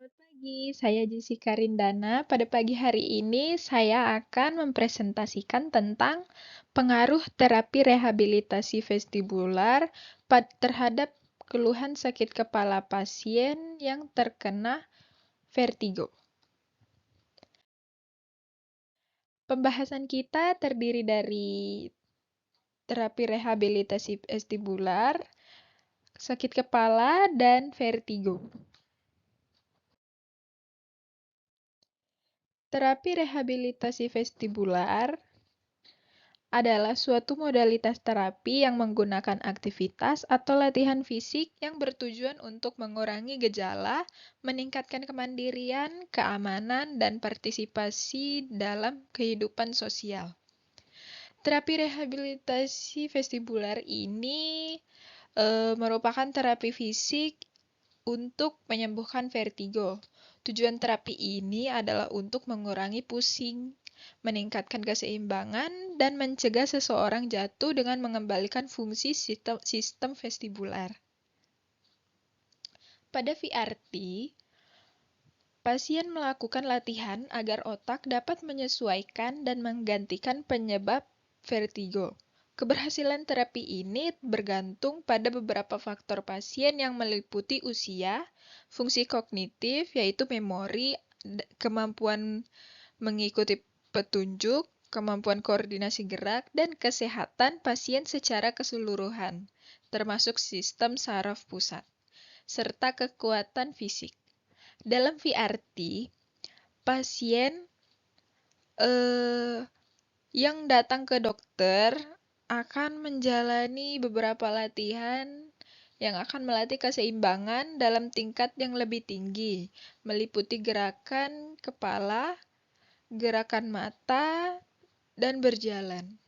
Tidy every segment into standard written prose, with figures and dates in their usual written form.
Selamat pagi, saya Jessica Rindana. Pada pagi hari ini, saya akan mempresentasikan tentang pengaruh terapi rehabilitasi vestibular terhadap keluhan sakit kepala pasien yang terkena vertigo. Pembahasan kita terdiri dari terapi rehabilitasi vestibular, sakit kepala, dan vertigo. Terapi rehabilitasi vestibular adalah suatu modalitas terapi yang menggunakan aktivitas atau latihan fisik yang bertujuan untuk mengurangi gejala, meningkatkan kemandirian, keamanan, dan partisipasi dalam kehidupan sosial. Terapi rehabilitasi vestibular ini merupakan terapi fisik untuk menyembuhkan vertigo. Tujuan terapi ini adalah untuk mengurangi pusing, meningkatkan keseimbangan, dan mencegah seseorang jatuh dengan mengembalikan fungsi sistem vestibular. Pada VRT, pasien melakukan latihan agar otak dapat menyesuaikan dan menggantikan penyebab vertigo. Keberhasilan terapi ini bergantung pada beberapa faktor pasien yang meliputi usia, fungsi kognitif yaitu memori, kemampuan mengikuti petunjuk, kemampuan koordinasi gerak, dan kesehatan pasien secara keseluruhan, termasuk sistem saraf pusat, serta kekuatan fisik. Dalam VRT, pasien yang datang ke dokter akan menjalani beberapa latihan yang akan melatih keseimbangan dalam tingkat yang lebih tinggi, meliputi gerakan kepala, gerakan mata, dan berjalan.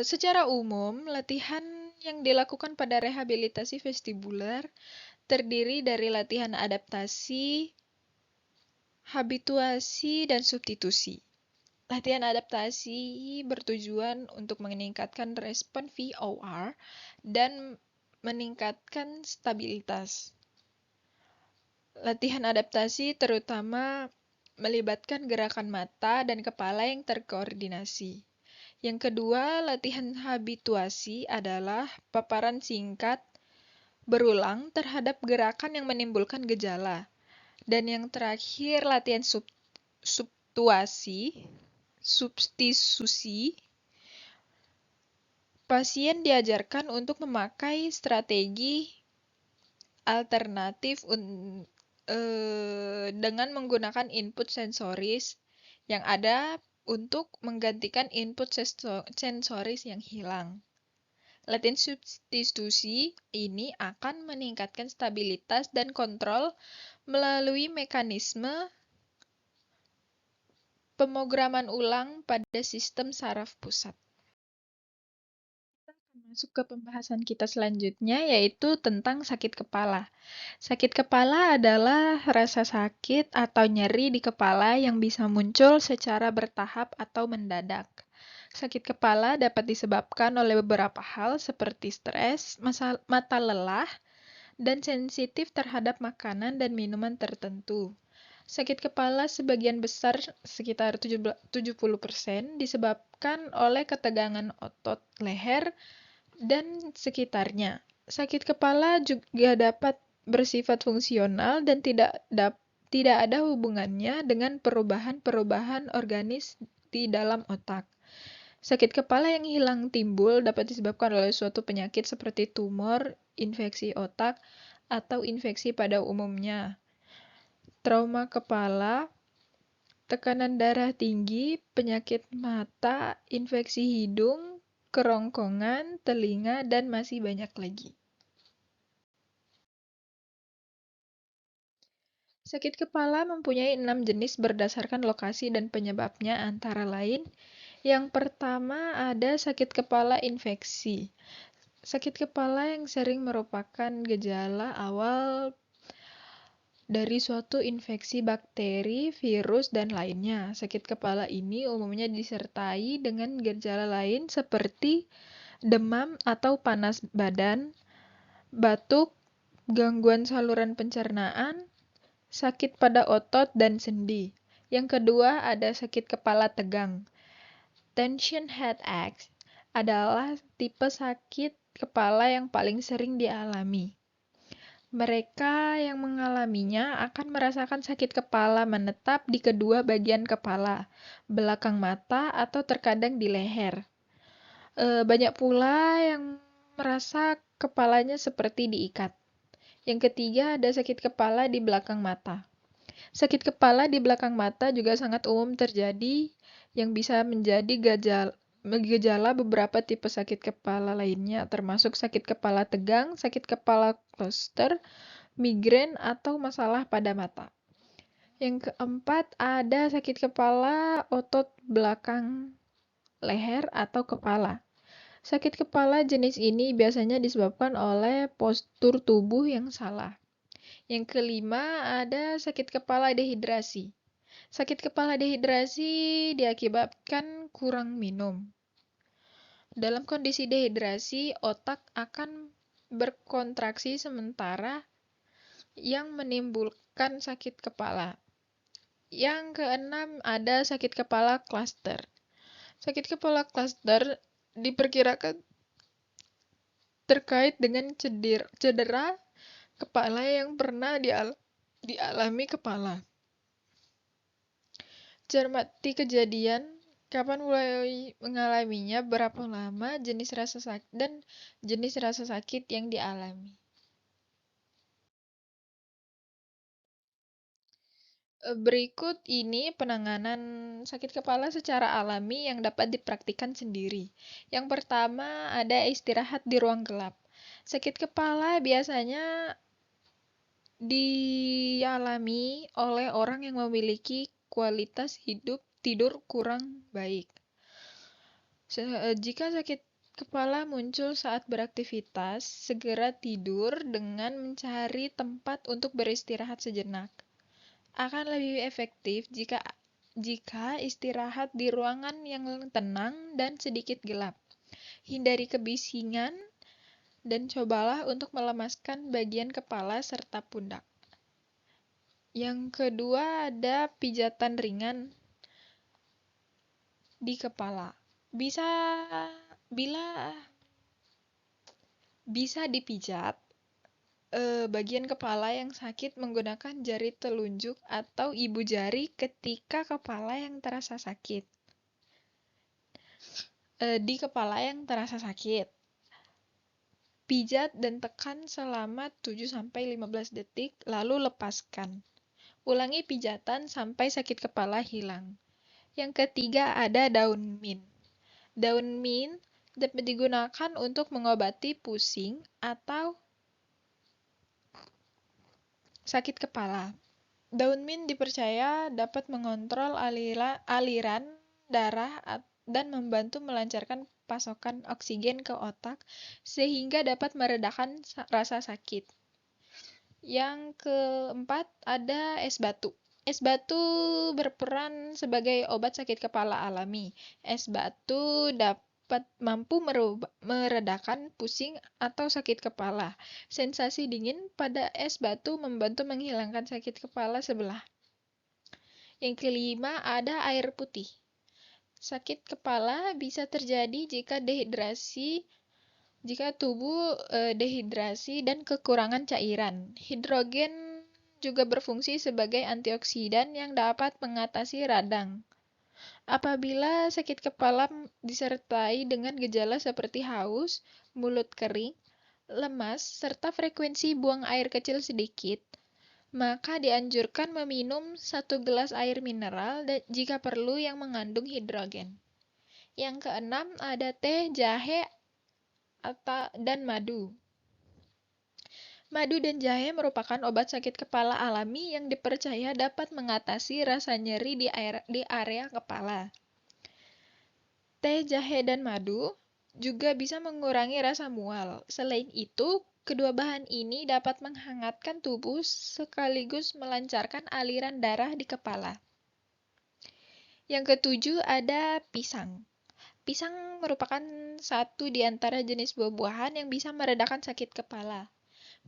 Secara umum, latihan yang dilakukan pada rehabilitasi vestibular terdiri dari latihan adaptasi, habituasi, dan substitusi. Latihan adaptasi bertujuan untuk meningkatkan respon VOR dan meningkatkan stabilitas. Latihan adaptasi terutama melibatkan gerakan mata dan kepala yang terkoordinasi. Yang kedua, latihan habituasi adalah paparan singkat berulang terhadap gerakan yang menimbulkan gejala. Dan yang terakhir, latihan substitusi. Pasien diajarkan untuk memakai strategi alternatif dengan menggunakan input sensoris yang ada untuk menggantikan input sensoris yang hilang. Latihan substitusi ini akan meningkatkan stabilitas dan kontrol melalui mekanisme pemrograman ulang pada sistem saraf pusat. Masuk ke pembahasan kita selanjutnya, yaitu tentang sakit kepala. Sakit kepala adalah rasa sakit atau nyeri di kepala yang bisa muncul secara bertahap atau mendadak. Sakit kepala dapat disebabkan oleh beberapa hal seperti stres, mata lelah, dan sensitif terhadap makanan dan minuman tertentu. Sakit kepala sebagian besar, sekitar 70%, disebabkan oleh ketegangan otot leher dan sekitarnya. Sakit kepala juga dapat bersifat fungsional dan tidak ada hubungannya dengan perubahan-perubahan organis di dalam otak. Sakit kepala yang hilang timbul dapat disebabkan oleh suatu penyakit seperti tumor, infeksi otak, atau infeksi pada umumnya. Trauma kepala, tekanan darah tinggi, penyakit mata, infeksi hidung, kerongkongan, telinga, dan masih banyak lagi. Sakit kepala mempunyai 6 jenis berdasarkan lokasi dan penyebabnya antara lain. Yang pertama ada sakit kepala infeksi. Sakit kepala yang sering merupakan gejala awal dari suatu infeksi bakteri, virus, dan lainnya. Sakit kepala ini umumnya disertai dengan gejala lain seperti demam atau panas badan, batuk, gangguan saluran pencernaan, sakit pada otot dan sendi. Yang kedua ada sakit kepala tegang. Tension headache adalah tipe sakit kepala yang paling sering dialami. Mereka yang mengalaminya akan merasakan sakit kepala menetap di kedua bagian kepala, belakang mata, atau terkadang di leher. Banyak pula yang merasa kepalanya seperti diikat. Yang ketiga ada sakit kepala di belakang mata. Sakit kepala di belakang mata juga sangat umum terjadi yang bisa menjadi gejala beberapa tipe sakit kepala lainnya, termasuk sakit kepala tegang, sakit kepala cluster, migrain, atau masalah pada mata. Yang keempat ada sakit kepala otot belakang leher atau kepala. Sakit kepala jenis ini biasanya disebabkan oleh postur tubuh yang salah. Yang kelima ada sakit kepala dehidrasi. Sakit kepala dehidrasi diakibatkan kurang minum. Dalam kondisi dehidrasi, otak akan berkontraksi sementara yang menimbulkan sakit kepala. Yang keenam ada sakit kepala cluster. Sakit kepala cluster diperkirakan terkait dengan cedera kepala yang pernah dialami kepala. Cermati kejadian, kapan mulai mengalaminya, berapa lama, jenis rasa sakit, dan jenis rasa sakit yang dialami. Berikut ini penanganan sakit kepala secara alami yang dapat dipraktikkan sendiri. Yang pertama ada istirahat di ruang gelap. Sakit kepala biasanya dialami oleh orang yang memiliki kualitas tidur kurang baik. Jika sakit kepala muncul saat beraktivitas, segera tidur dengan mencari tempat untuk beristirahat sejenak. Akan lebih efektif jika istirahat di ruangan yang tenang dan sedikit gelap. Hindari kebisingan dan cobalah untuk melemaskan bagian kepala serta pundak. Yang kedua ada pijatan ringan di kepala. Bisa dipijat bagian kepala yang sakit menggunakan jari telunjuk atau ibu jari ketika kepala yang terasa sakit. Di kepala yang terasa sakit, pijat dan tekan selama 7-15 detik, lalu lepaskan. Ulangi pijatan sampai sakit kepala hilang. Yang ketiga ada daun mint. Daun mint dapat digunakan untuk mengobati pusing atau sakit kepala. Daun mint dipercaya dapat mengontrol aliran darah dan membantu melancarkan pasokan oksigen ke otak sehingga dapat meredakan rasa sakit. Yang keempat ada es batu. Es batu berperan sebagai obat sakit kepala alami. Es batu dapat mampu meredakan pusing atau sakit kepala. Sensasi dingin pada es batu membantu menghilangkan sakit kepala sebelah. Yang kelima ada air putih. Sakit kepala bisa terjadi jika tubuh dehidrasi dan kekurangan cairan. Hidrogen juga berfungsi sebagai antioksidan yang dapat mengatasi radang. Apabila sakit kepala disertai dengan gejala seperti haus, mulut kering, lemas, serta frekuensi buang air kecil sedikit, maka dianjurkan meminum 1 gelas air mineral jika perlu yang mengandung hidrogen. Yang keenam ada teh, jahe, dan madu. Madu dan jahe merupakan obat sakit kepala alami yang dipercaya dapat mengatasi rasa nyeri di area kepala. Teh, jahe, dan madu juga bisa mengurangi rasa mual. Selain itu, kedua bahan ini dapat menghangatkan tubuh sekaligus melancarkan aliran darah di kepala. Yang ketujuh ada pisang. Pisang merupakan satu di antara jenis buah-buahan yang bisa meredakan sakit kepala.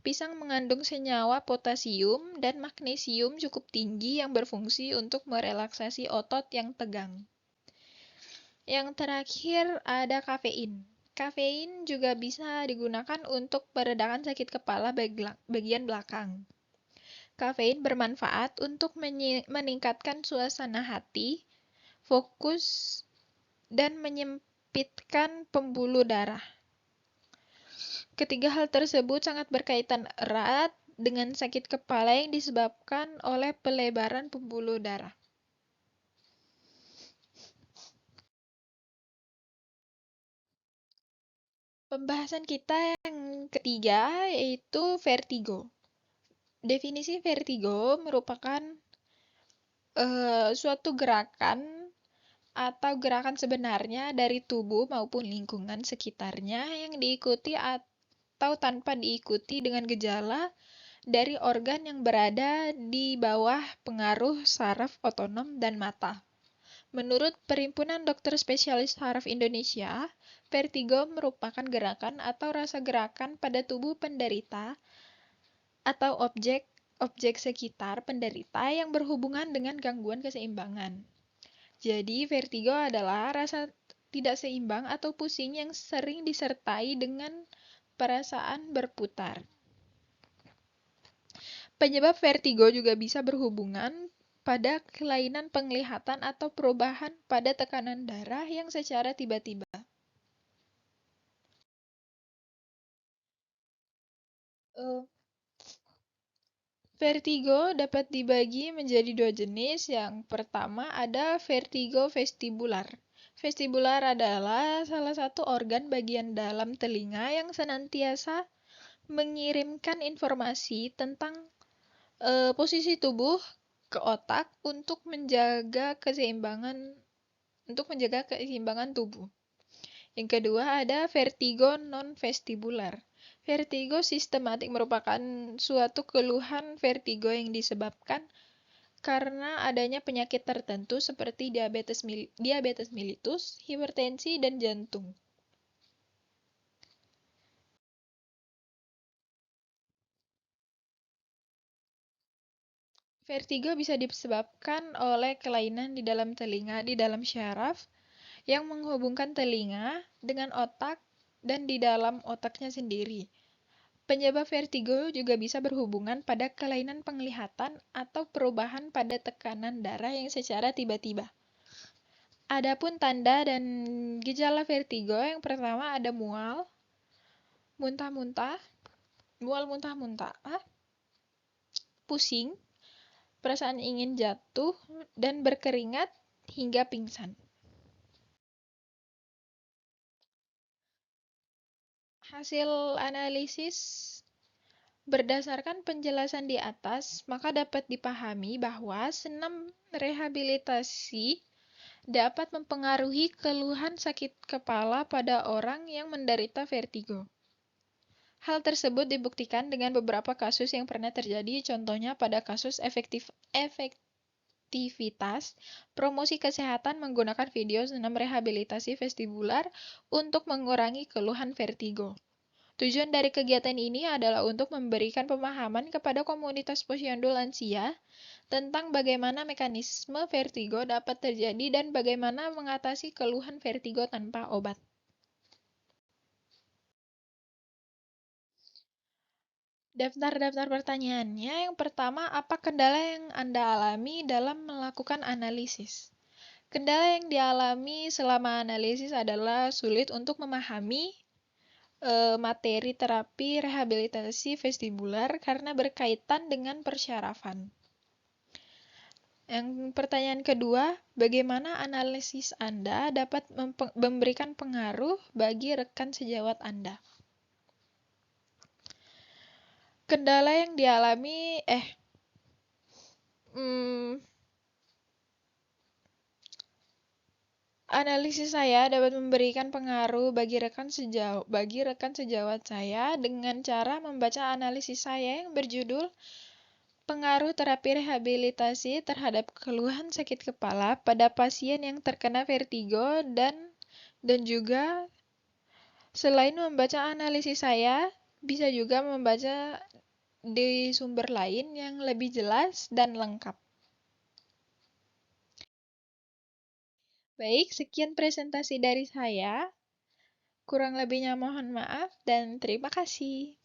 Pisang mengandung senyawa potasium dan magnesium cukup tinggi yang berfungsi untuk merelaksasi otot yang tegang. Yang terakhir ada kafein. Kafein juga bisa digunakan untuk meredakan sakit kepala bagian belakang. Kafein bermanfaat untuk meningkatkan suasana hati, fokus, dan menyempitkan pembuluh darah. Ketiga hal tersebut sangat berkaitan erat dengan sakit kepala yang disebabkan oleh pelebaran pembuluh darah. Pembahasan kita yang ketiga yaitu vertigo. Definisi vertigo merupakan suatu gerakan atau gerakan sebenarnya dari tubuh maupun lingkungan sekitarnya yang diikuti atau tanpa diikuti dengan gejala dari organ yang berada di bawah pengaruh saraf otonom dan mata. Menurut Perhimpunan Dokter Spesialis Saraf Indonesia, vertigo merupakan gerakan atau rasa gerakan pada tubuh penderita atau objek sekitar penderita yang berhubungan dengan gangguan keseimbangan. Jadi, vertigo adalah rasa tidak seimbang atau pusing yang sering disertai dengan perasaan berputar. Penyebab vertigo juga bisa berhubungan pada kelainan penglihatan atau perubahan pada tekanan darah yang secara tiba-tiba. Vertigo dapat dibagi menjadi dua jenis. Yang pertama ada vertigo vestibular. Vestibular adalah salah satu organ bagian dalam telinga yang senantiasa mengirimkan informasi tentang posisi tubuh ke otak untuk menjaga keseimbangan tubuh. Yang kedua ada vertigo non-vestibular. Vertigo sistematik merupakan suatu keluhan vertigo yang disebabkan karena adanya penyakit tertentu seperti diabetes mellitus, hipertensi, dan jantung. Vertigo bisa disebabkan oleh kelainan di dalam telinga, di dalam syaraf, yang menghubungkan telinga dengan otak dan di dalam otaknya sendiri. Penyebab vertigo juga bisa berhubungan pada kelainan penglihatan atau perubahan pada tekanan darah yang secara tiba-tiba. Adapun tanda dan gejala vertigo, yang pertama ada mual muntah-muntah, pusing, perasaan ingin jatuh, dan berkeringat hingga pingsan. Hasil analisis berdasarkan penjelasan di atas, maka dapat dipahami bahwa senam rehabilitasi dapat mempengaruhi keluhan sakit kepala pada orang yang menderita vertigo. Hal tersebut dibuktikan dengan beberapa kasus yang pernah terjadi, contohnya pada kasus efektivitas promosi kesehatan menggunakan video senam rehabilitasi vestibular untuk mengurangi keluhan vertigo. Tujuan dari kegiatan ini adalah untuk memberikan pemahaman kepada komunitas posyandu lansia tentang bagaimana mekanisme vertigo dapat terjadi dan bagaimana mengatasi keluhan vertigo tanpa obat. Daftar-daftar pertanyaannya, yang pertama, apa kendala yang Anda alami dalam melakukan analisis? Kendala yang dialami selama analisis adalah sulit untuk memahami materi terapi rehabilitasi vestibular karena berkaitan dengan persyarafan. Yang pertanyaan kedua, bagaimana analisis Anda dapat memberikan pengaruh bagi rekan sejawat Anda? Kendala yang dialami analisis saya dapat memberikan pengaruh bagi rekan sejawat saya dengan cara membaca analisis saya yang berjudul Pengaruh Terapi Rehabilitasi Terhadap Keluhan Sakit Kepala pada Pasien yang Terkena Vertigo dan juga selain membaca analisis saya, Bisa juga membaca di sumber lain yang lebih jelas dan lengkap. Baik, sekian presentasi dari saya. Kurang lebihnya mohon maaf dan terima kasih.